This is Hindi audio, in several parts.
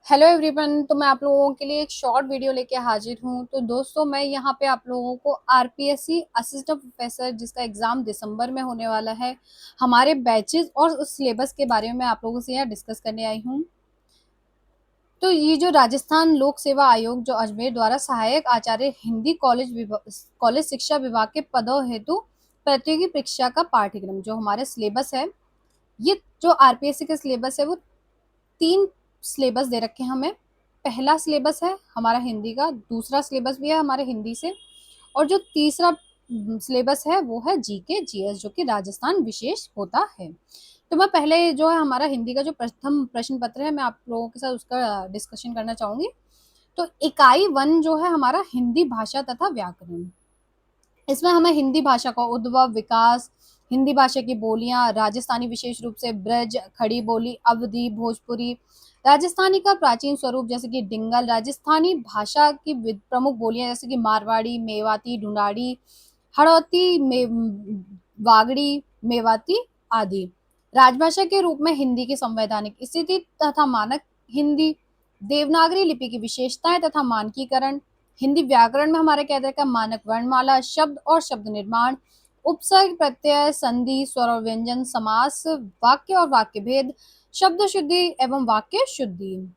Hello everyone. तो मैं आप लोगों के लिए एक शॉर्ट वीडियो लेके हाजिर हूँ। तो दोस्तों, मैं यहाँ पे आप लोगों को आरपीएससी असिस्टेंट प्रोफेसर जिसका एग्जाम दिसंबर में होने वाला है, हमारे बैचेस और उस सिलेबस के बारे में मैं आप लोगों से यहाँ डिस्कस करने आई हूँ। तो ये जो राजस्थान लोक सेवा आयोग जो अजमेर द्वारा सहायक आचार्य हिंदी कॉलेज शिक्षा विभाग के पदों हेतु प्रतियोगी परीक्षा का पाठ्यक्रम जो हमारे सिलेबस है, ये जो आरपीएससी का सिलेबस है वो 3 सिलेबस दे रखे हैं हमें। पहला सिलेबस है हमारा हिंदी का, दूसरा सिलेबस भी है हमारे हिंदी से, और जो तीसरा सिलेबस है वो है जीके जीएस जो कि राजस्थान विशेष होता है। तो मैं पहले जो है हमारा हिंदी का जो प्रथम प्रश्न पत्र है, मैं आप लोगों के साथ उसका डिस्कशन करना चाहूंगी। तो इकाई 1 जो है हमारा हिंदी भाषा तथा व्याकरण। इसमें हमें हिंदी भाषा का उद्भव, विकास, हिंदी भाषा की बोलियां, राजस्थानी विशेष रूप से ब्रज, खड़ी बोली, अवधी, भोजपुरी, राजस्थानी का प्राचीन स्वरूप जैसे कि डिंगल, राजस्थानी भाषा की प्रमुख बोलियां जैसे कि मारवाड़ी, मेवाती, ढूंढाड़ी, हड़ौती, वागड़ी, मेवाती आदि। राजभाषा के रूप में हिंदी की संवैधानिक स्थिति तथा मानक हिंदी, देवनागरी लिपि की विशेषताएं तथा मानकीकरण, हिंदी व्याकरण में हमारे क्या का मानक वर्णमाला, शब्द और शब्द निर्माण, उपसर्ग, प्रत्यय, संधि, स्वर और व्यंजन, समास, वाक्य और वाक्य भेद, शब्द शुद्धि एवं वाक्य शुद्धि,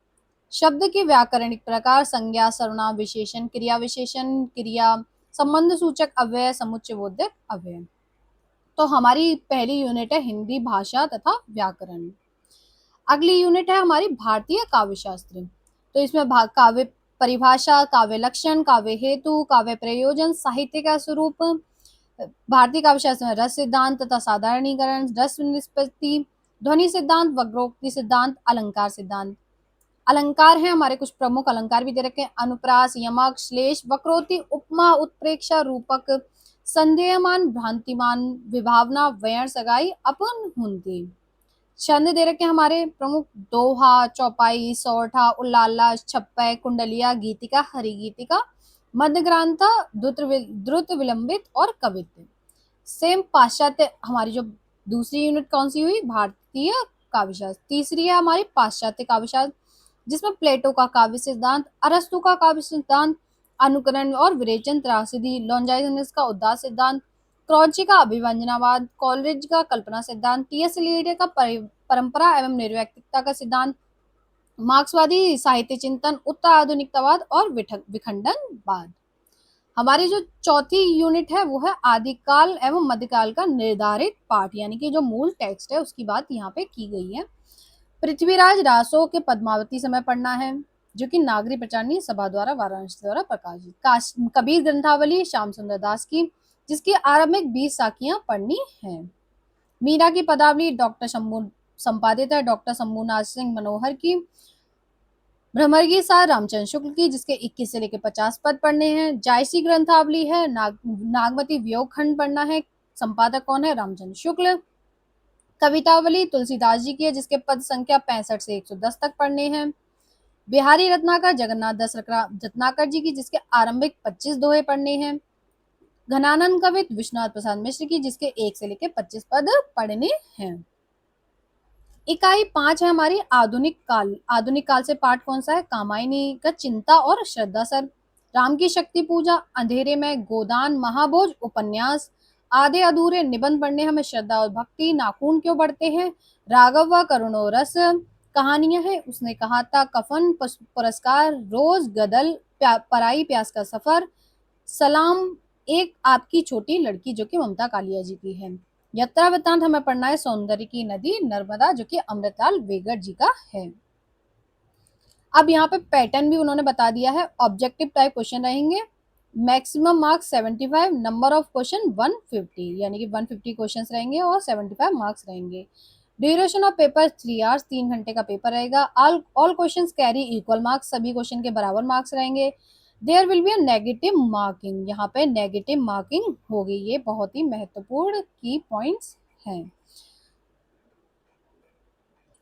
शब्द के व्याकरणिक प्रकार, संज्ञा, सर्वनाम, विशेषण, क्रिया विशेषण, क्रिया, संबंध सूचक अव्यय, समुच्चय बोधक अव्यय। तो हमारी पहली यूनिट है हिंदी भाषा तथा व्याकरण। अगली यूनिट है हमारी भारतीय काव्य शास्त्र। तो इसमें काव्य परिभाषा, काव्य लक्षण, काव्य हेतु, काव्य प्रयोजन, साहित्य का स्वरूप, भारतीय काव्य शास्त्र में रस सिद्धांत तथा साधारणीकरण, रस निष्पत्ति, ध्वनि सिद्धांत, वक्रोक्ति सिद्धांत, अलंकार सिद्धांत। अलंकार है हमारे कुछ प्रमुख अलंकार भी दे रखे हैं: अनुप्रास, यमक, श्लेष, वक्रोक्ति, उपमा, उत्प्रेक्षा, रूपक, संदेयमान, भ्रांतिमान, विभावना, वयण, सगाई, अपन, हुंती। छंद दे रखे हैं हमारे प्रमुख: दोहा, चौपाई, सौठा, उल्लाला, छप्पय, कुंडलिया, गीतिका, हरिगीतिका, मध्यग्रांथा, द्रुत विलंबित और कवित्व। सेम पाश्चात्य हमारी जो दूसरी यूनिट कौन सी हुई, भारतीय काव्यशास्त्र। तीसरी है हमारी पाश्चात्य काव्यशास्त्र जिसमें प्लेटो का काव्य सिद्धांत, अरस्तु का काव्य सिद्धांत, अनुकरण और विरेचन, त्रासदी, लॉन्जाइनस का उदास सिद्धांत, क्रौची का अभिव्यंजनावाद, कॉलरिज का कल्पना सिद्धांत, टीएस एलियट का परंपरा एवं निर्व्यक्तिकता का सिद्धांत, मार्क्सवादी साहित्य चिंतन, उत्तर आधुनिकतावाद और विखंडनवाद। हमारी जो चौथी यूनिट है वो है आदिकाल एवं मध्यकाल का निर्धारित पाठ, यानी कि जो मूल टेक्स्ट है उसकी बात यहाँ पे की गई है। पृथ्वीराज रासो के पद्मावती समय पढ़ना है जो कि नागरी प्रचारणी सभा द्वारा वाराणसी द्वारा प्रकाशित। कबीर ग्रंथावली श्याम सुंदर दास की जिसकी आरंभिक 20 साखियां पढ़नी है। मीरा की पदावली डॉक्टर शंभू संपादित है डॉक्टर शंभूनाथ सिंह मनोहर की। भ्रमरगी सार रामचंद्र शुक्ल की जिसके 21 से लेकर 50 पद पढ़ने हैं। जायसी ग्रंथावली है नागमती वियोग खंड पढ़ना है। संपादक कौन है, रामचंद्र शुक्ल। कवितावली तुलसीदास जी की है जिसके पद संख्या 65 से 110 तक पढ़ने हैं। बिहारी रत्नाकर जगन्नाथ दास रत्नाकर जी की जिसके आरंभिक 25 दोहे पढ़ने हैं। घनानंद कवित विश्वनाथ प्रसाद मिश्र की जिसके 1 से लेकर 25 पद पढ़ने हैं। इकाई 5 है हमारी आधुनिक काल। आधुनिक काल से पाठ कौन सा है, कामायनी का चिंता और श्रद्धा सर, राम की शक्ति पूजा, अंधेरे में, गोदान, महाभोज, उपन्यास, आधे अधूरे निबंध पढ़ने हमें, श्रद्धा और भक्ति, नाखून क्यों बढ़ते हैं, राघव व करुणो रस, कहानियां है उसने कहा था, कफन, पुरस्कार, रोज, गदल, पराई प्यास का सफर, सलाम, एक आपकी छोटी लड़की जो कि ममता कालिया जी की है। यात्रा वृत्तांत हमें पढ़ना है सौंदर्य की नदी नर्मदा जो कि अमृतलाल वेगड़ जी का है। अब यहाँ पे पैटर्न भी उन्होंने बता दिया है। ऑब्जेक्टिव टाइप क्वेश्चन रहेंगे, maximum marks 75, number of question 150, यानी कि 150 क्वेश्चंस रहेंगे और 75 मार्क्स रहेंगे। ड्यूरेशन ऑफ पेपर 3 आवर्स, 3 घंटे का पेपर रहेगा। All questions carry equal marks, सभी क्वेश्चन के बराबर मार्क्स रहेंगे। There will be a negative marking, यहाँ पे नेगेटिव मार्किंग होगी। ये बहुत ही महत्वपूर्ण की पॉइंट्स हैं।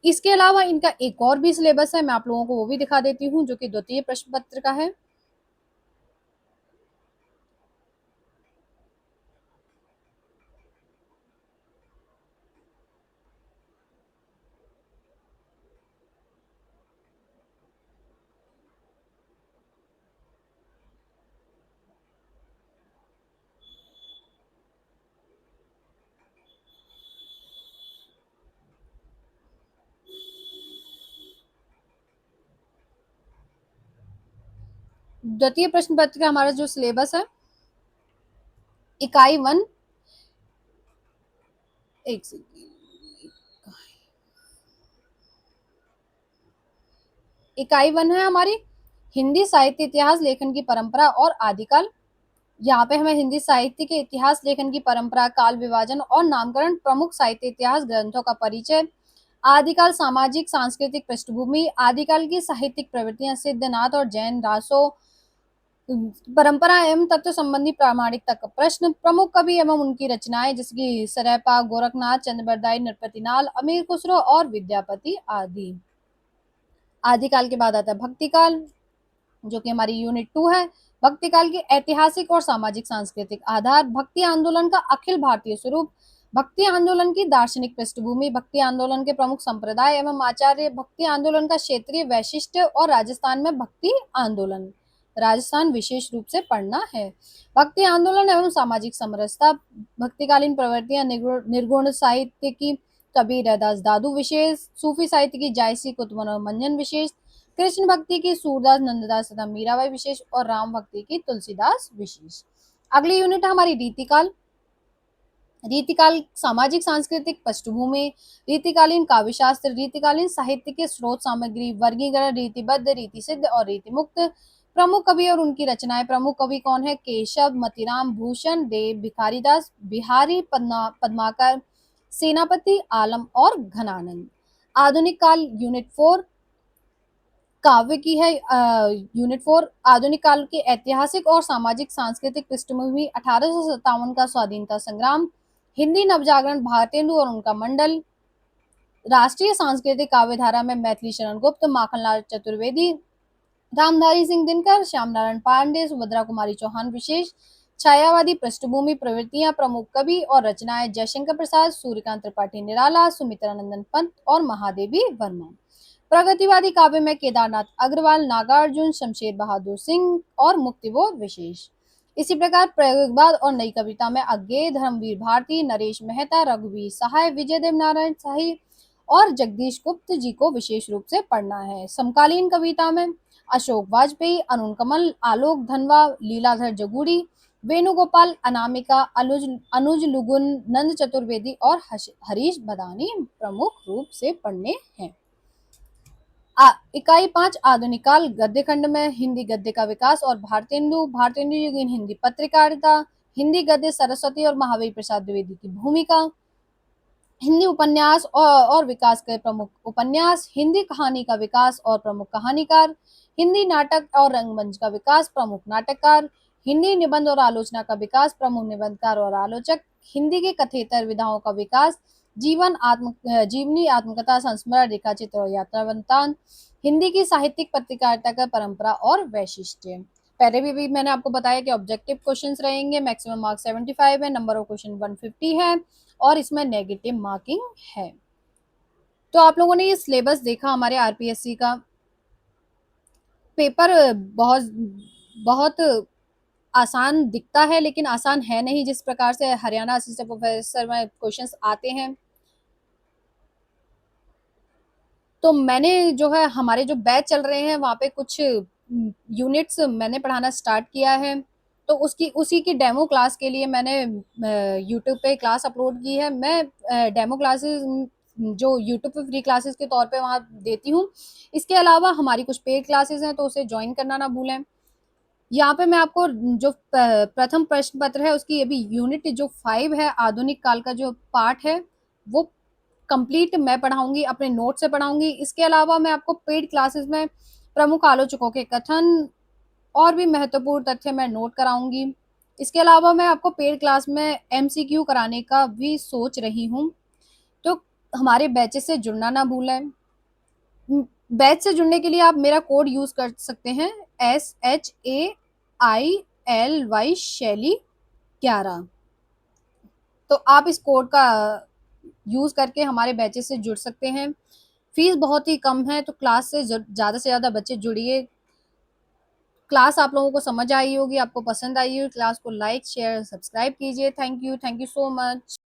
इसके अलावा इनका एक और भी सिलेबस है, मैं आप लोगों को वो भी दिखा देती हूँ जो कि द्वितीय प्रश्न पत्र का है। द्वितीय प्रश्न पत्र का हमारा जो सिलेबस है, इकाई 1, एक सेकंड, इकाई 1 है हमारी हिंदी साहित्य इतिहास लेखन की परंपरा और आदिकाल। यहाँ पे हमें हिंदी साहित्य के इतिहास लेखन की परंपरा, काल विभाजन और नामकरण, प्रमुख साहित्य इतिहास ग्रंथों का परिचय, आदिकाल सामाजिक सांस्कृतिक पृष्ठभूमि, आदिकाल की साहित्यिक प्रवृत्तियां, सिद्धनाथ और जैन रासो, परंपरा एवं तत्व संबंधी प्रामाणिकता का प्रश्न, प्रमुख कवि एवं उनकी रचनाएं जैसे कि सरैपा, गोरखनाथ, चंद्रबरदाई, नरपतिनाल, अमीर खुसरो और विद्यापति आदि। आदिकाल के बाद आता है भक्ति काल, जो कि हमारी यूनिट 2 है। भक्ति काल के ऐतिहासिक और सामाजिक सांस्कृतिक आधार, भक्ति आंदोलन का अखिल भारतीय स्वरूप, भक्ति आंदोलन की दार्शनिक पृष्ठभूमि, भक्ति आंदोलन के प्रमुख संप्रदाय एवं आचार्य, भक्ति आंदोलन का क्षेत्रीय वैशिष्ट्य और राजस्थान में भक्ति आंदोलन, राजस्थान विशेष रूप से पढ़ना है। भक्ति आंदोलन एवं सामाजिक समरसता, भक्तिकालीन प्रवृत्तियां, निर्गुण साहित्य की कबीर रैदास दादू विशेष, सूफी साहित्य की जायसी कुतुब मनोरंजन विशेष, कृष्ण भक्ति की सूरदास नंददास तथा मीराबाई विशेष और राम भक्ति की तुलसीदास विशेष। अगली यूनिट है हमारी रीतिकाल। रीतिकाल सामाजिक सांस्कृतिक पृष्ठभूमि, रीतिकालीन काव्य शास्त्र, रीतिकालीन साहित्य के स्रोत सामग्री, वर्गीकरण, रीतिबद्ध, रीति सिद्ध और रीति मुक्त, प्रमुख कवि और उनकी रचनाएं। प्रमुख कवि कौन है? केशव, मतीराम, भूषण देव, भिखारीदास, बिहारी पद्माकर, सेनापति आलम और घनानंद। आधुनिक काल यूनिट 4 काव्य की है। यूनिट 4 आधुनिक काल के ऐतिहासिक और सामाजिक सांस्कृतिक पृष्ठभूमि, 1857 का स्वाधीनता संग्राम, हिंदी नवजागरण, भारतेंदु और उनका मंडल, राष्ट्रीय सांस्कृतिक काव्यधारा में मैथिली शरण गुप्त, माखनलाल चतुर्वेदी, रामधारी सिंह दिनकर, श्याम नारायण पांडे, सुभद्रा कुमारी चौहान विशेष, छायावादी पृष्ठभूमि, प्रवृत्तियां, प्रमुख कवि और रचनाएं, जयशंकर प्रसाद, सूर्यकांत त्रिपाठी निराला, सुमित्रानंदन पंत और महादेवी वर्मा। प्रगतिवादी काव्य में केदारनाथ अग्रवाल, नागार्जुन, शमशेर बहादुर सिंह और मुक्तिबोध विशेष। इसी प्रकार प्रयोगवाद और नई कविता में अज्ञेय, धर्मवीर भारती, नरेश मेहता, रघुवीर सहाय, विजय देव नारायण शाही और जगदीश गुप्त जी को विशेष रूप से पढ़ना है। समकालीन कविता में अशोक वाजपेयी, अरुण कमल, आलोक धनवा, लीलाधर जगूड़ी, वेणुगोपाल, अनामिका, अनुज लुगुन, नंद चतुर्वेदी और हरीश बदानी प्रमुख रूप से पढ़ने हैं। इकाई 5 आधुनिक काल गद्य खंड में हिंदी गद्य का विकास और भारतेंदु युगीन हिंदी पत्रकारिता, हिंदी गद्य सरस्वती और महावीर प्रसाद द्विवेदी की भूमिका, हिंदी उपन्यास और विकास के प्रमुख उपन्यास, हिंदी कहानी का विकास और प्रमुख कहानीकार, हिंदी नाटक और रंगमंच का विकास, प्रमुख नाटककार, हिंदी निबंध और आलोचना का विकास, प्रमुख निबंधकार और आलोचक, हिंदी के कथेतर विधाओं का विकास, जीवनी आत्मकथा, संस्मरण, रेखाचित्र और यात्रा वृत्तांत, हिंदी की साहित्यिक पत्रकारिता का परंपरा और वैशिष्ट्य। पहले भी मैंने आपको बताया कि ऑब्जेक्टिव क्वेश्चंस रहेंगे, मैक्सिमम मार्क्स 75 है, नंबर ऑफ क्वेश्चन 150 है और इसमें नेगेटिव मार्किंग है। तो आप लोगों ने ये सिलेबस देखा हमारे आरपीएससी का। पेपर बहुत बहुत आसान दिखता है लेकिन आसान है नहीं, जिस प्रकार से हरियाणा असिस्टेंट प्रोफेसर में क्वेश्चंस आते हैं। तो मैंने जो है हमारे जो बैच चल रहे हैं वहाँ पे कुछ यूनिट्स मैंने पढ़ाना स्टार्ट किया है, तो उसी की डेमो क्लास के लिए मैंने यूट्यूब पे क्लास अपलोड की है। मैं डेमो क्लासेस जो यूट्यूब पे फ्री क्लासेस के तौर पे वहाँ देती हूँ। इसके अलावा हमारी कुछ पेड क्लासेस हैं, तो उसे ज्वाइन करना ना भूलें। यहाँ पे मैं आपको जो प्रथम प्रश्न पत्र है उसकी अभी यूनिट जो 5 है, आधुनिक काल का जो पार्ट है वो कंप्लीट मैं पढ़ाऊंगी, अपने नोट से पढ़ाऊंगी। इसके अलावा मैं आपको पेड क्लासेस में प्रमुख आलोचकों के कथन और भी महत्वपूर्ण तथ्य मैं नोट कराऊंगी। इसके अलावा मैं आपको पेड क्लास में एमसीक्यू कराने का भी सोच रही हूँ, तो हमारे बैचेस से जुड़ना ना भूलें। बैच से जुड़ने के लिए आप मेरा कोड यूज कर सकते हैं, SHAILY शैली 11। तो आप इस कोड का यूज करके हमारे बैचेस से जुड़ सकते हैं। फीस बहुत ही कम है, तो क्लास से ज्यादा से ज्यादा बच्चे जुड़िए। क्लास आप लोगों को समझ आई होगी, आपको पसंद आई होगी क्लास को लाइक शेयर सब्सक्राइब कीजिए। Thank you so much.